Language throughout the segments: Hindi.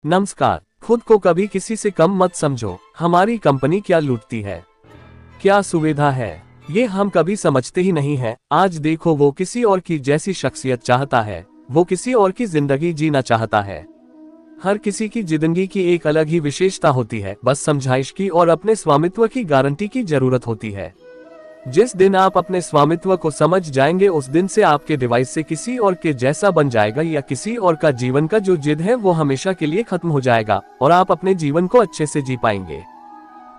नमस्कार। खुद को कभी किसी से कम मत समझो। हमारी कंपनी क्या लूटती है, क्या सुविधा है, ये हम कभी समझते ही नहीं है। आज देखो, वो किसी और की जैसी शख्सियत चाहता है, वो किसी और की जिंदगी जीना चाहता है। हर किसी की जिंदगी की एक अलग ही विशेषता होती है, बस समझाइश की और अपने स्वामित्व की गारंटी की जरूरत होती है। जिस दिन आप अपने स्वामित्व को समझ जाएंगे, उस दिन से आपके डिवाइस से किसी और के जैसा बन जाएगा, या किसी और का जीवन का जो जिद है वो हमेशा के लिए खत्म हो जाएगा और आप अपने जीवन को अच्छे से जी पाएंगे।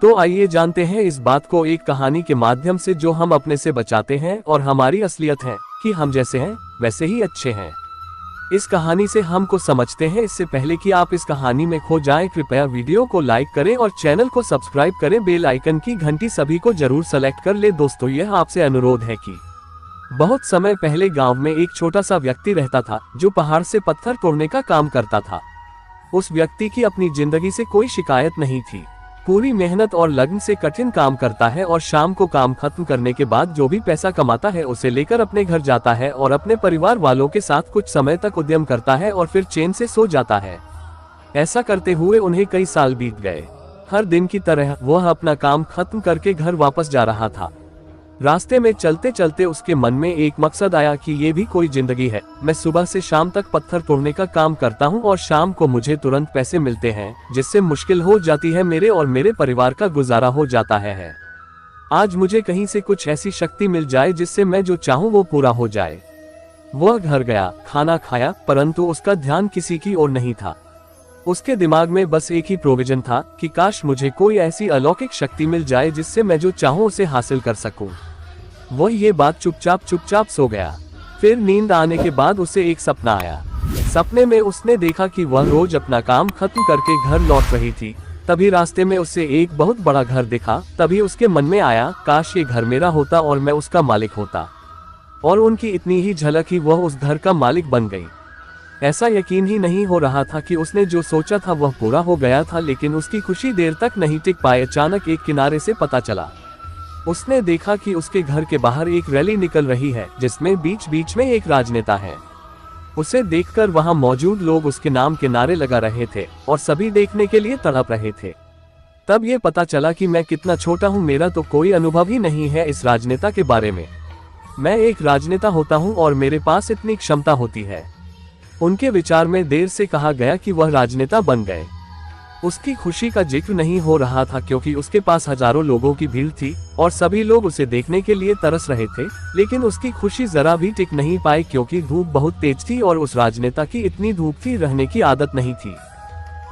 तो आइए जानते हैं इस बात को एक कहानी के माध्यम से, जो हम अपने से बचाते हैं और हमारी असलियत है कि हम जैसे हैं वैसे ही अच्छे हैं। इस कहानी से हमको समझते हैं। इससे पहले कि आप इस कहानी में खो जाएं, कृपया वीडियो को लाइक करें और चैनल को सब्सक्राइब करें। बेल आइकन की घंटी सभी को जरूर सेलेक्ट कर ले। दोस्तों, यह आपसे अनुरोध है कि बहुत समय पहले गांव में एक छोटा सा व्यक्ति रहता था, जो पहाड़ से पत्थर तोड़ने का काम करता था। उस व्यक्ति की अपनी जिंदगी से कोई शिकायत नहीं थी। पूरी मेहनत और लगन से कठिन काम करता है और शाम को काम खत्म करने के बाद जो भी पैसा कमाता है उसे लेकर अपने घर जाता है और अपने परिवार वालों के साथ कुछ समय तक उद्यम करता है और फिर चैन से सो जाता है। ऐसा करते हुए उन्हें कई साल बीत गए। हर दिन की तरह वह अपना काम खत्म करके घर वापस जा रहा था। रास्ते में चलते चलते उसके मन में एक मकसद आया कि ये भी कोई जिंदगी है। मैं सुबह से शाम तक पत्थर तोड़ने का काम करता हूँ और शाम को मुझे तुरंत पैसे मिलते हैं, जिससे मुश्किल हो जाती है मेरे और मेरे परिवार का गुजारा हो जाता है। आज मुझे कहीं से कुछ ऐसी शक्ति मिल जाए जिससे मैं जो चाहूँ वो पूरा हो जाए। वह घर गया, खाना खाया, परंतु उसका ध्यान किसी की ओर नहीं था। उसके दिमाग में बस एक ही प्रोविजन था कि काश मुझे कोई ऐसी अलौकिक शक्ति मिल जाए जिससे मैं जो चाहूं उसे हासिल कर सकूं। वह ये बात चुपचाप सो गया। फिर नींद आने के बाद उसे एक सपना आया। सपने में उसने देखा कि वह रोज अपना काम खत्म करके घर लौट रही थी। तभी रास्ते में उसे एक बहुत बड़ा घर दिखा। तभी उसके मन में आया, काश ये घर मेरा होता और मैं उसका मालिक होता। और उनकी इतनी ही झलक ही वह उस घर का मालिक बन गई। ऐसा यकीन ही नहीं हो रहा था कि उसने जो सोचा था वह पूरा हो गया था, लेकिन उसकी खुशी देर तक नहीं टिक पाई। अचानक एक किनारे से पता चला। उसने देखा कि उसके घर के बाहर एक रैली निकल रही है, जिसमें बीच बीच में एक राजनेता है। उसे देखकर वहां मौजूद लोग उसके नाम के नारे लगा रहे थे और सभी देखने के लिए तड़प रहे थे। तब ये पता चला कि मैं कितना छोटा हूँ, मेरा तो कोई अनुभव ही नहीं है इस राजनेता के बारे में। मैं एक राजनेता होता हूँ और मेरे पास इतनी क्षमता होती है। उनके विचार में देर से कहा गया कि वह राजनेता बन गए। उसकी खुशी का जिक्र नहीं हो रहा था, क्योंकि उसके पास हजारों लोगों की भीड़ थी और सभी लोग उसे देखने के लिए तरस रहे थे। लेकिन उसकी खुशी जरा भी टिक नहीं पाई, क्योंकि धूप बहुत तेज थी और उस राजनेता की इतनी धूप थी रहने की आदत नहीं थी।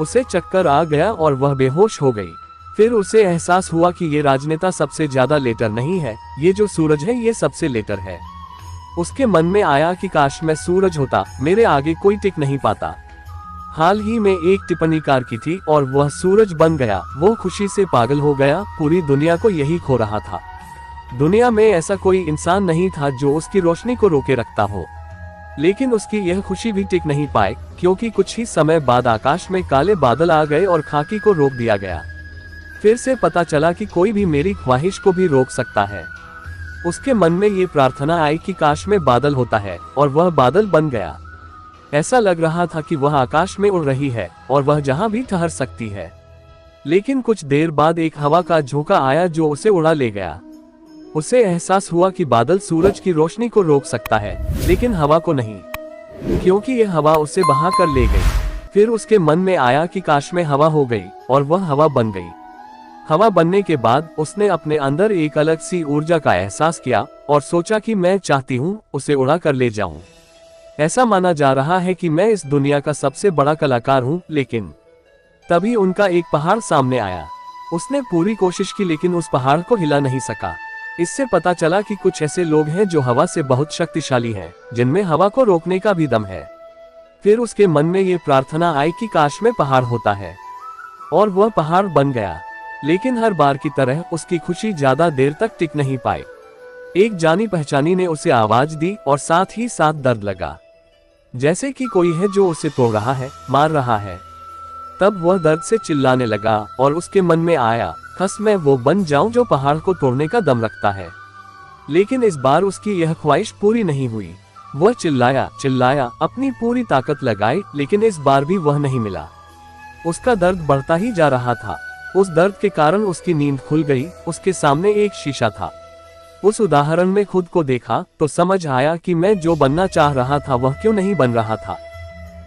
उसे चक्कर आ गया और वह बेहोश हो गई। फिर उसे एहसास हुआ कि ये राजनेता सबसे ज्यादा लेटर नहीं है, ये जो सूरज है ये सबसे लेटर है। उसके मन में आया कि काश मैं सूरज होता, मेरे आगे कोई टिक नहीं पाता। हाल ही में एक टिप्पणीकार की थी और वह सूरज बन गया। वो खुशी से पागल हो गया। पूरी दुनिया को यही खो रहा था। दुनिया में ऐसा कोई इंसान नहीं था जो उसकी रोशनी को रोके रखता हो। लेकिन उसकी यह खुशी भी टिक नहीं पाई, क्योंकि कुछ ही समय बाद आकाश में काले बादल आ गए और खाकी को रोक दिया गया। फिर से पता चला कि कोई भी मेरी ख्वाहिश को भी रोक सकता है। उसके मन में ये प्रार्थना आई कि काश में बादल होता है, और वह बादल बन गया। ऐसा लग रहा था कि वह आकाश में उड़ रही है और वह जहां भी ठहर सकती है। लेकिन कुछ देर बाद एक हवा का झोंका आया जो उसे उड़ा ले गया। उसे एहसास हुआ कि बादल सूरज की रोशनी को रोक सकता है, लेकिन हवा को नहीं, क्योंकि यह हवा उसे बहा कर ले गई। फिर उसके मन में आया कि काश में हवा हो गई, और वह हवा बन गई। हवा बनने के बाद उसने अपने अंदर एक अलग सी ऊर्जा का एहसास किया और सोचा कि मैं चाहती हूँ उसे उड़ा कर ले जाऊं। ऐसा माना जा रहा है कि मैं इस दुनिया का सबसे बड़ा कलाकार हूँ। लेकिन तभी उनका एक पहाड़ सामने आया। उसने पूरी कोशिश की, लेकिन उस पहाड़ को हिला नहीं सका। इससे पता चला कि कुछ ऐसे लोग हैं जो हवा से बहुत शक्तिशाली हैं, जिनमें हवा को रोकने का भी दम है। फिर उसके मन में ये प्रार्थना आई कि काश में पहाड़ होता है, और वह पहाड़ बन गया। लेकिन हर बार की तरह उसकी खुशी ज्यादा देर तक टिक नहीं पाई। एक जानी पहचानी ने उसे आवाज दी और साथ ही साथ दर्द लगा, जैसे कि कोई है जो उसे तोड़ रहा है, मार रहा है। तब वह दर्द से चिल्लाने लगा और उसके मन में आया, खस मैं वो बन जाऊं जो पहाड़ को तोड़ने का दम रखता है। लेकिन इस बार उसकी यह ख्वाहिश पूरी नहीं हुई। वह चिल्लाया, अपनी पूरी ताकत लगाई, लेकिन इस बार भी वह नहीं मिला। उसका दर्द बढ़ता ही जा रहा था। उस दर्द के कारण उसकी नींद खुल गई। उसके सामने एक शीशा था। उस उदाहरण में खुद को देखा तो समझ आया कि मैं जो बनना चाह रहा था वह क्यों नहीं बन रहा था,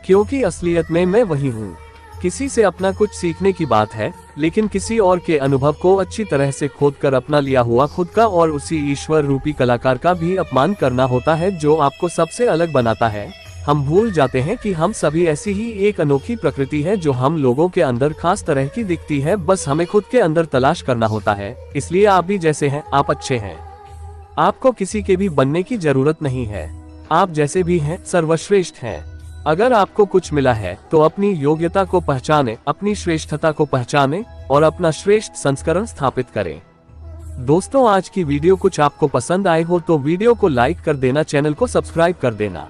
क्योंकि असलियत में मैं वही हूँ। किसी से अपना कुछ सीखने की बात है, लेकिन किसी और के अनुभव को अच्छी तरह से खोदकर अपना लिया हुआ खुद का और उसी ईश्वर रूपी कलाकार का भी अपमान करना होता है जो आपको सबसे अलग बनाता है। हम भूल जाते हैं कि हम सभी ऐसी ही एक अनोखी प्रकृति है जो हम लोगों के अंदर खास तरह की दिखती है, बस हमें खुद के अंदर तलाश करना होता है। इसलिए आप भी जैसे हैं, आप अच्छे हैं। आपको किसी के भी बनने की जरूरत नहीं है। आप जैसे भी हैं सर्वश्रेष्ठ हैं। अगर आपको कुछ मिला है तो अपनी योग्यता को पहचानें, अपनी श्रेष्ठता को पहचानें और अपना श्रेष्ठ संस्करण स्थापित करें। दोस्तों, आज की वीडियो कुछ आपको पसंद आए हो तो वीडियो को लाइक कर देना, चैनल को सब्सक्राइब कर देना।